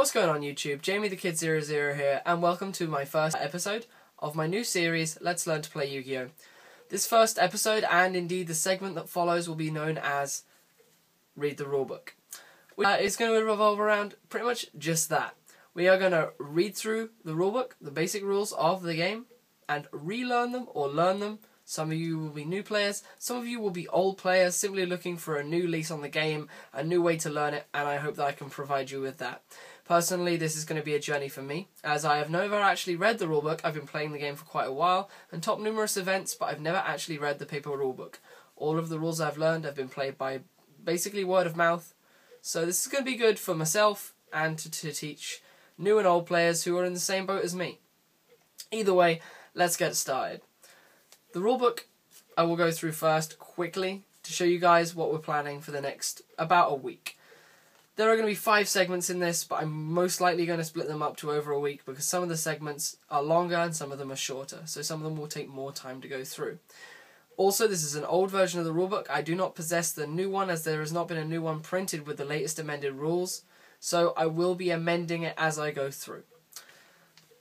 What's going on YouTube? Jamie the Kid 00 here, and welcome to my first episode of my new series, Let's Learn to Play Yu-Gi-Oh! This first episode, and indeed the segment that follows, will be known as Read the Rulebook. It's going to revolve around pretty much just that. We are going to read through the rulebook, the basic rules of the game, and relearn them or learn them. Some of you will be new players, some of you will be old players simply looking for a new lease on the game, a new way to learn it, and I hope that I can provide you with that. Personally, this is going to be a journey for me, as I have never actually read the rulebook. I've been playing the game for quite a while, and topped numerous events, but I've never actually read the paper rulebook. All of the rules I've learned have been played by basically word of mouth, so this is going to be good for myself, and to teach new and old players who are in the same boat as me. Either way, let's get started. The rulebook I will go through first quickly to show you guys what we're planning for the next about a week. There are going to be 5 segments in this, but I'm most likely going to split them up to over a week because some of the segments are longer and some of them are shorter, so some of them will take more time to go through. Also, this is an old version of the rulebook. I do not possess the new one, as there has not been a new one printed with the latest amended rules, so I will be amending it as I go through.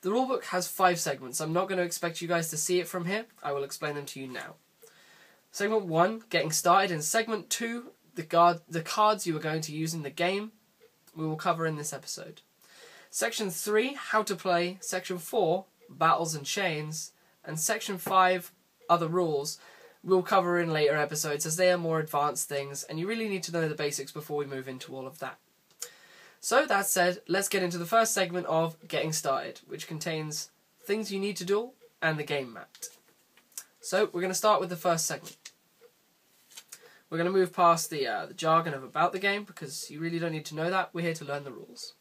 The rulebook has 5 segments. I'm not going to expect you guys to see it from here. I will explain them to you now. Segment 1, getting started. In segment 2, the cards you are going to use in the game, we will cover in this episode. Section 3, how to play. Section 4, battles and chains. And Section 5, other rules, we'll cover in later episodes, as they are more advanced things, and you really need to know the basics before we move into all of that. So, that said, let's get into the first segment of Getting Started, which contains things you need to do and the game mat. So, we're going to start with the first segment. We're going to move past the jargon of about the game, because you really don't need to know that. We're here to learn the rules.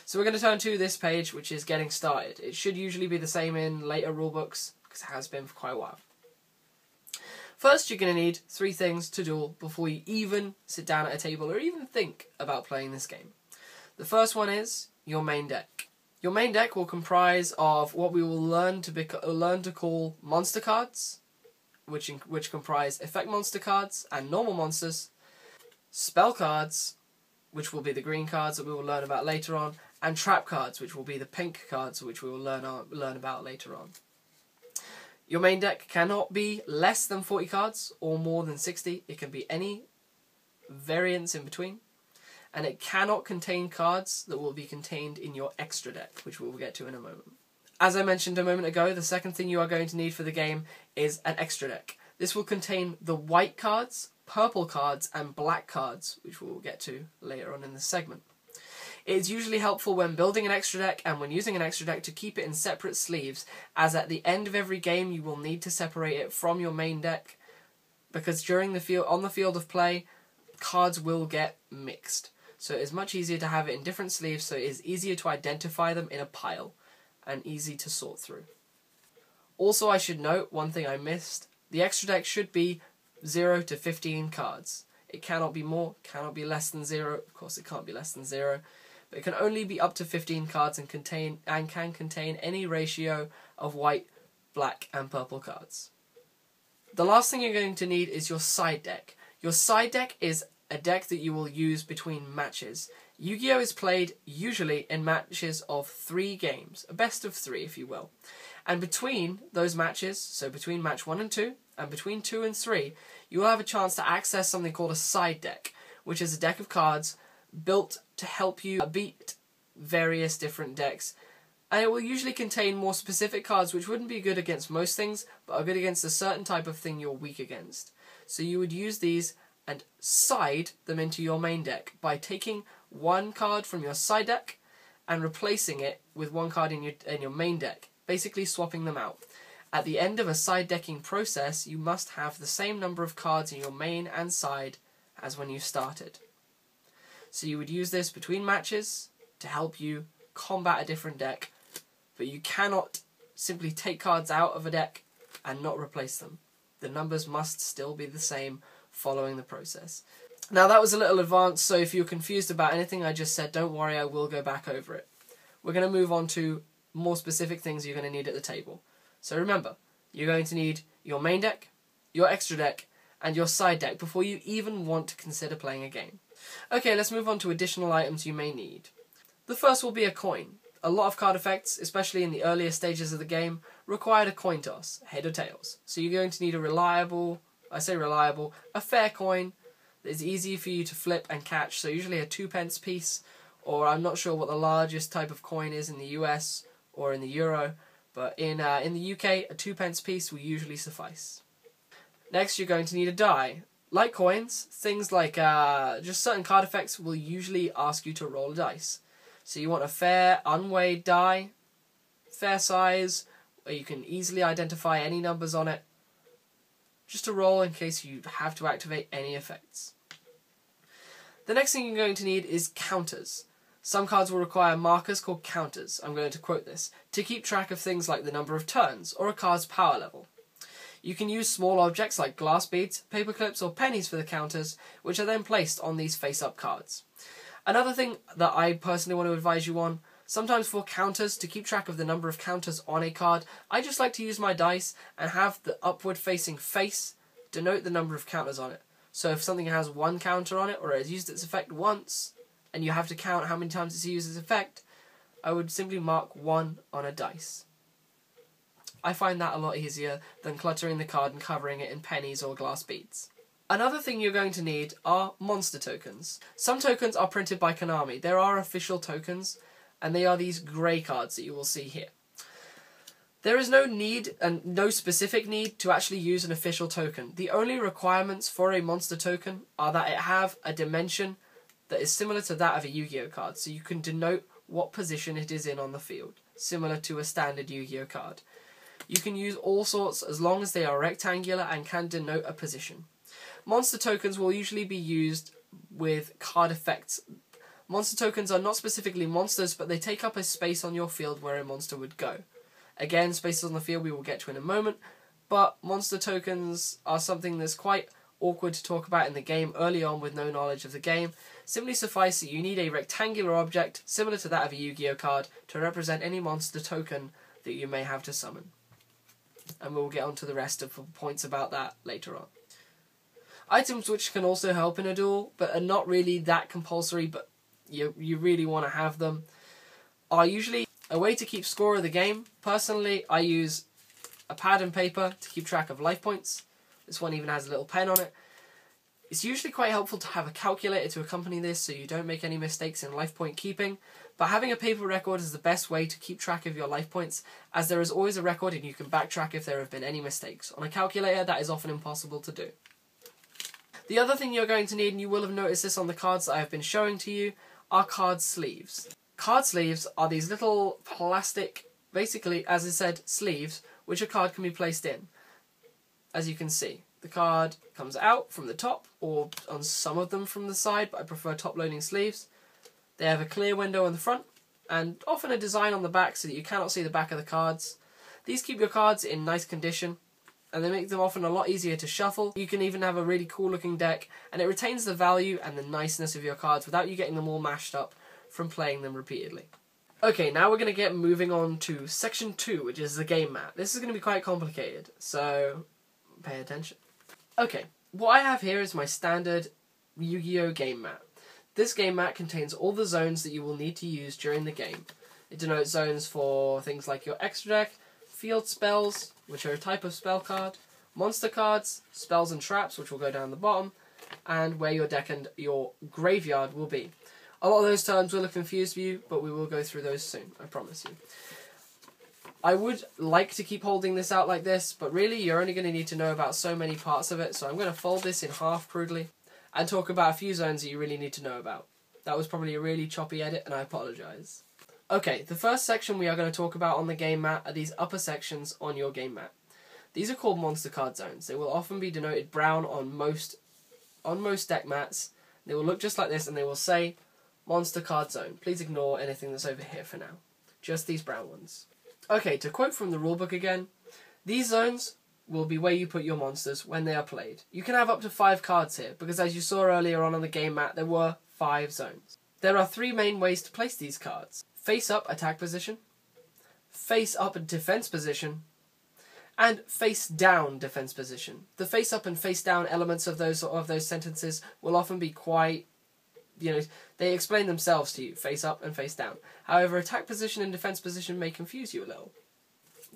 So we're going to turn to this page, which is Getting Started. It should usually be the same in later rulebooks, because it has been for quite a while. First, you're going to need 3 things to do before you even sit down at a table or even think about playing this game. The first one is your main deck. Your main deck will comprise of what we will learn to call monster cards, which comprise effect monster cards and normal monsters, spell cards, which will be the green cards that we will learn about later on, and trap cards, which will be the pink cards, which we will learn about later on. Your main deck cannot be less than 40 cards or more than 60. It can be any variance in between. And it cannot contain cards that will be contained in your extra deck, which we'll get to in a moment. As I mentioned a moment ago, the second thing you are going to need for the game is an extra deck. This will contain the white cards, purple cards, and black cards, which we'll get to later on in this segment. It is usually helpful when building an extra deck and when using an extra deck to keep it in separate sleeves, as at the end of every game you will need to separate it from your main deck, because on the field of play, cards will get mixed. So it is much easier to have it in different sleeves, so it is easier to identify them in a pile and easy to sort through. Also, I should note one thing I missed. The extra deck should be 0 to 15 cards. It cannot be more, cannot be less than 0. Of course, it can't be less than 0. But it can only be up to 15 cards and can contain any ratio of white, black, and purple cards. The last thing you're going to need is your side deck. Your side deck is a deck that you will use between matches. Yu-Gi-Oh! Is played usually in matches of 3 games, a best of 3 if you will. And between those matches, so between match 1 and 2, and between 2 and 3, you will have a chance to access something called a side deck, which is a deck of cards built to help you beat various different decks. And it will usually contain more specific cards which wouldn't be good against most things, but are good against a certain type of thing you're weak against. So you would use these and side them into your main deck by taking one card from your side deck and replacing it with one card in your main deck, basically swapping them out. At the end of a side decking process, you must have the same number of cards in your main and side as when you started. So you would use this between matches to help you combat a different deck, but you cannot simply take cards out of a deck and not replace them. The numbers must still be the same following the process. Now that was a little advanced, so if you're confused about anything I just said, don't worry, I will go back over it. We're going to move on to more specific things you're going to need at the table. So remember, you're going to need your main deck, your extra deck, and your side deck before you even want to consider playing a game. Okay, let's move on to additional items you may need. The first will be a coin. A lot of card effects, especially in the earlier stages of the game, required a coin toss, head or tails. So you're going to need a a fair coin that is easy for you to flip and catch. So usually a 2p piece, or I'm not sure what the largest type of coin is in the US or in the Euro, but in the UK, a 2p piece will usually suffice. Next, you're going to need a die. Like coins, things like just certain card effects will usually ask you to roll a dice. So you want a fair, unweighed die, fair size, where you can easily identify any numbers on it, just to roll in case you have to activate any effects. The next thing you're going to need is counters. Some cards will require markers called counters, I'm going to quote this, to keep track of things like the number of turns or a card's power level. You can use small objects like glass beads, paper clips or pennies for the counters, which are then placed on these face-up cards. Another thing that I personally want to advise you on, sometimes for counters, to keep track of the number of counters on a card, I just like to use my dice and have the upward-facing face denote the number of counters on it. So if something has one counter on it, or it has used its effect once, and you have to count how many times it's used its effect, I would simply mark 1 on a dice. I find that a lot easier than cluttering the card and covering it in pennies or glass beads. Another thing you're going to need are monster tokens. Some tokens are printed by Konami. There are official tokens, and they are these grey cards that you will see here. There is no need, and no specific need, to actually use an official token. The only requirements for a monster token are that it have a dimension that is similar to that of a Yu-Gi-Oh card, so you can denote what position it is in on the field, similar to a standard Yu-Gi-Oh card. You can use all sorts as long as they are rectangular and can denote a position. Monster tokens will usually be used with card effects. Monster tokens are not specifically monsters, but they take up a space on your field where a monster would go. Again, spaces on the field we will get to in a moment, but monster tokens are something that's quite awkward to talk about in the game early on with no knowledge of the game. Simply suffice that you need a rectangular object, similar to that of a Yu-Gi-Oh card, to represent any monster token that you may have to summon. And we'll get on to the rest of the points about that later on. Items which can also help in a duel, but are not really that compulsory, but you really want to have them, are usually a way to keep score of the game. Personally, I use a pad and paper to keep track of life points. This one even has a little pen on it. It's usually quite helpful to have a calculator to accompany this so you don't make any mistakes in life point keeping, but having a paper record is the best way to keep track of your life points, as there is always a record and you can backtrack if there have been any mistakes. On a calculator, that is often impossible to do. The other thing you're going to need, and you will have noticed this on the cards that I have been showing to you, are card sleeves. Card sleeves are these little plastic, basically, as I said, sleeves, which a card can be placed in. As you can see, the card comes out from the top, or on some of them from the side, but I prefer top-loading sleeves. They have a clear window on the front, and often a design on the back so that you cannot see the back of the cards. These keep your cards in nice condition, and they make them often a lot easier to shuffle. You can even have a really cool-looking deck, and it retains the value and the niceness of your cards without you getting them all mashed up from playing them repeatedly. Okay, now we're going to get moving on to section 2, which is the game mat. This is going to be quite complicated, so pay attention. Okay, what I have here is my standard Yu-Gi-Oh game mat. This game mat contains all the zones that you will need to use during the game. It denotes zones for things like your extra deck, field spells, which are a type of spell card, monster cards, spells and traps, which will go down the bottom, and where your deck and your graveyard will be. A lot of those terms will have confused you, but we will go through those soon, I promise you. I would like to keep holding this out like this, but really you're only going to need to know about so many parts of it, so I'm going to fold this in half crudely and talk about a few zones that you really need to know about. That was probably a really choppy edit, and I apologise. Okay, the first section we are going to talk about on the game mat are these upper sections on your game mat. These are called monster card zones. They will often be denoted brown on most deck mats. They will look just like this, and they will say monster card zone. Please ignore anything that's over here for now. Just these brown ones. Okay, to quote from the rulebook again, these zones will be where you put your monsters when they are played. You can have up to 5 cards here, because as you saw earlier on the game mat, there were 5 zones. There are 3 main ways to place these cards. Face up attack position, face up defense position, and face down defense position. The face up and face down elements of those sentences will often be quite they explain themselves to you, face up and face down. However, attack position and defense position may confuse you a little.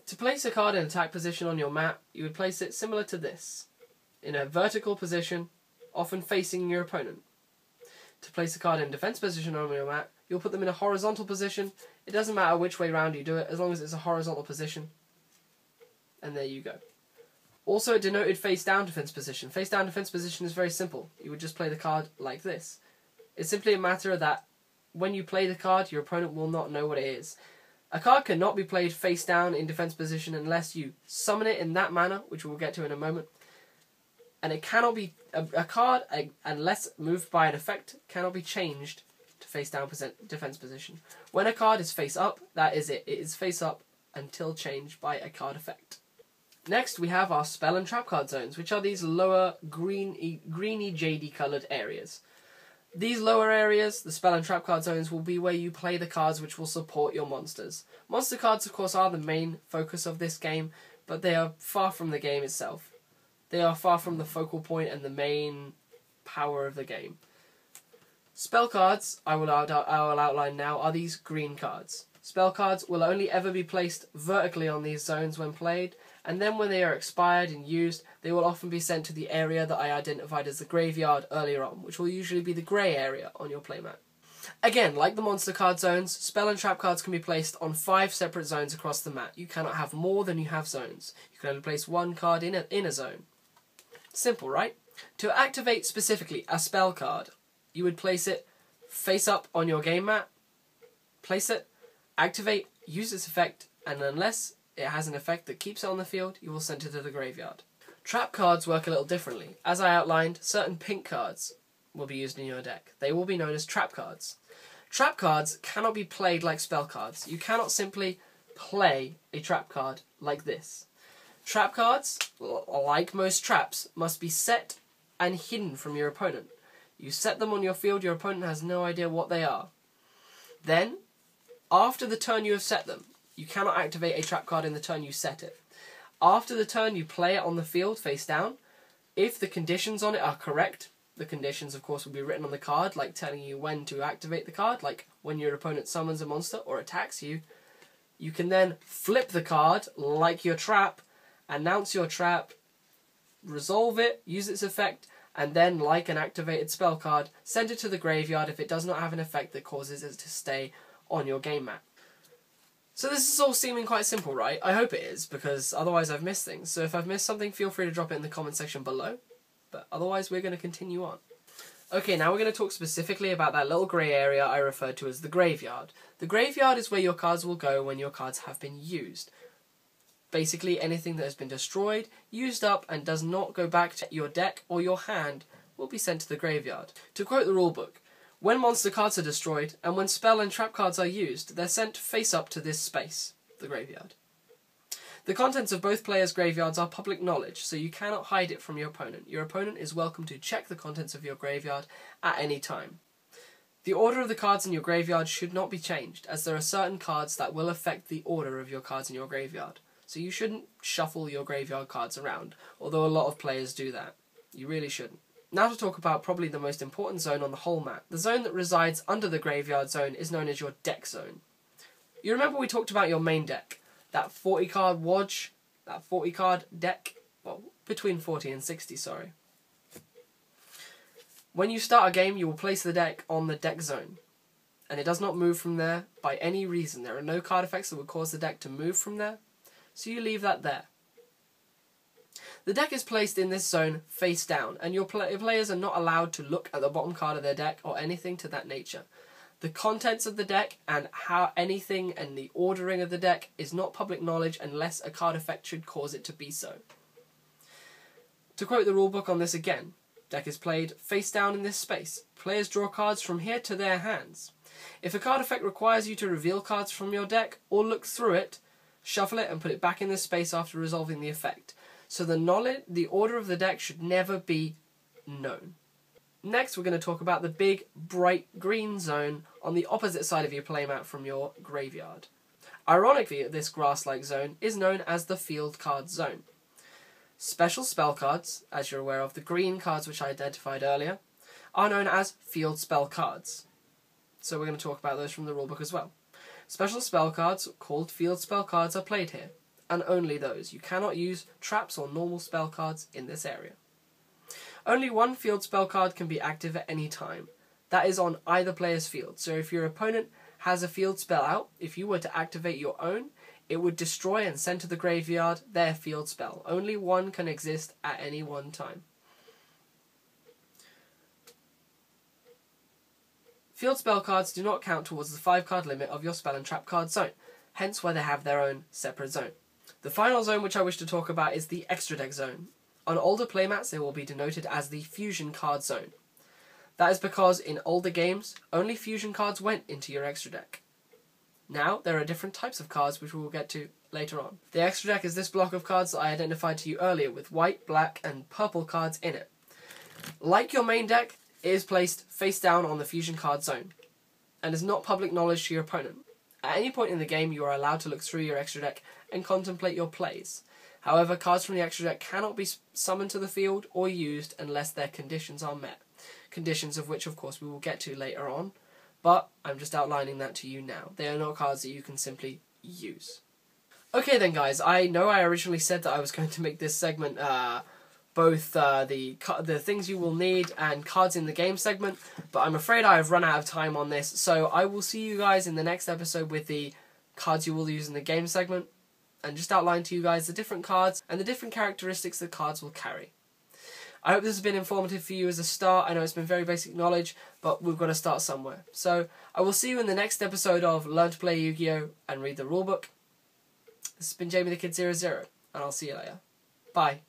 To place a card in attack position on your mat, you would place it similar to this, in a vertical position, often facing your opponent. To place a card in defense position on your mat, you'll put them in a horizontal position. It doesn't matter which way round you do it, as long as it's a horizontal position. And there you go. Also, it denoted face down defense position. Face down defense position is very simple. You would just play the card like this. It's simply a matter that when you play the card, your opponent will not know what it is. A card cannot be played face down in defense position unless you summon it in that manner, which we'll get to in a moment. And it cannot be a card, unless moved by an effect, cannot be changed to face down defense position. When a card is face up, that is it. It is face up until changed by a card effect. Next, we have our spell and trap card zones, which are these lower greeny jadey coloured areas. These lower areas, the spell and trap card zones, will be where you play the cards which will support your monsters. Monster cards, of course, are the main focus of this game, but they are far from the game itself. They are far from the focal point and the main power of the game. Spell cards, I will outline now, are these green cards. Spell cards will only ever be placed vertically on these zones when played, and then when they are expired and used, they will often be sent to the area that I identified as the graveyard earlier on, which will usually be the grey area on your playmat. Again, like the monster card zones, spell and trap cards can be placed on 5 separate zones across the mat. You cannot have more than you have zones. You can only place one card in a zone. Simple, right? To activate specifically a spell card, you would place it face up on your game mat, place it, activate, use its effect, and unless it has an effect that keeps it on the field, you will send it to the graveyard. Trap cards work a little differently. As I outlined, certain pink cards will be used in your deck. They will be known as trap cards. Trap cards cannot be played like spell cards. You cannot simply play a trap card like this. Trap cards, like most traps, must be set and hidden from your opponent. You set them on your field, your opponent has no idea what they are. Then, after the turn you have set them, you cannot activate a trap card in the turn you set it. After the turn you play it on the field face down. If the conditions on it are correct, the conditions of course will be written on the card, like telling you when to activate the card, like when your opponent summons a monster or attacks you. You can then flip the card like your trap, announce your trap, resolve it, use its effect, and then, like an activated spell card, send it to the graveyard if it does not have an effect that causes it to stay on your game mat. So this is all seeming quite simple, right? I hope it is, because otherwise I've missed things. So if I've missed something, feel free to drop it in the comment section below. But otherwise, we're going to continue on. Okay, now we're going to talk specifically about that little grey area I referred to as the graveyard. The graveyard is where your cards will go when your cards have been used. Basically, anything that has been destroyed, used up, and does not go back to your deck or your hand will be sent to the graveyard. To quote the rulebook, when monster cards are destroyed, and when spell and trap cards are used, they're sent face up to this space, the graveyard. The contents of both players' graveyards are public knowledge, so you cannot hide it from your opponent. Your opponent is welcome to check the contents of your graveyard at any time. The order of the cards in your graveyard should not be changed, as there are certain cards that will affect the order of your cards in your graveyard. So you shouldn't shuffle your graveyard cards around, although a lot of players do that. You really shouldn't. Now to talk about probably the most important zone on the whole mat. The zone that resides under the graveyard zone is known as your deck zone. You remember we talked about your main deck, that 40 card Wodge, that 40 card deck, well, between 40 and 60, sorry. When you start a game, you will place the deck on the deck zone, and it does not move from there by any reason. There are no card effects that would cause the deck to move from there, so you leave that there. The deck is placed in this zone face down, and your players are not allowed to look at the bottom card of their deck or anything to that nature. The contents of the deck and how anything and the ordering of the deck is not public knowledge unless a card effect should cause it to be so. To quote the rulebook on this again, deck is played face down in this space. Players draw cards from here to their hands. If a card effect requires you to reveal cards from your deck or look through it, shuffle it and put it back in this space after resolving the effect. So the order of the deck should never be known. Next, we're going to talk about the big, bright green zone on the opposite side of your playmat from your graveyard. Ironically, this grass-like zone is known as the field card zone. Special spell cards, as you're aware of, the green cards which I identified earlier, are known as field spell cards. So we're going to talk about those from the rulebook as well. Special spell cards, called field spell cards, are played here, and only those. You cannot use traps or normal spell cards in this area. Only one field spell card can be active at any time. That is on either player's field. So if your opponent has a field spell out, if you were to activate your own, it would destroy and send to the graveyard their field spell. Only one can exist at any one time. Field spell cards do not count towards the 5-card limit of your spell and trap card zone, hence why they have their own separate zone. The final zone which I wish to talk about is the extra deck zone. On older playmats they will be denoted as the fusion card zone. That is because in older games, only fusion cards went into your extra deck. Now, there are different types of cards which we will get to later on. The extra deck is this block of cards that I identified to you earlier with white, black and purple cards in it. Like your main deck, it is placed face down on the fusion card zone and is not public knowledge to your opponent. At any point in the game, you are allowed to look through your extra deck and contemplate your plays. However, cards from the extra deck cannot be summoned to the field or used unless their conditions are met. Conditions of which, of course, we will get to later on, but I'm just outlining that to you now. They are not cards that you can simply use. Okay then guys, I know I originally said that I was going to make this segment both the things you will need and cards in the game segment, but I'm afraid I have run out of time on this, so I will see you guys in the next episode with the cards you will use in the game segment, and just outline to you guys the different cards and the different characteristics the cards will carry. I hope this has been informative for you as a start. I know it's been very basic knowledge, but we've got to start somewhere. So I will see you in the next episode of Learn to Play Yu-Gi-Oh! And read the rulebook. This has been Jamie the Kid 00, and I'll see you later. Bye.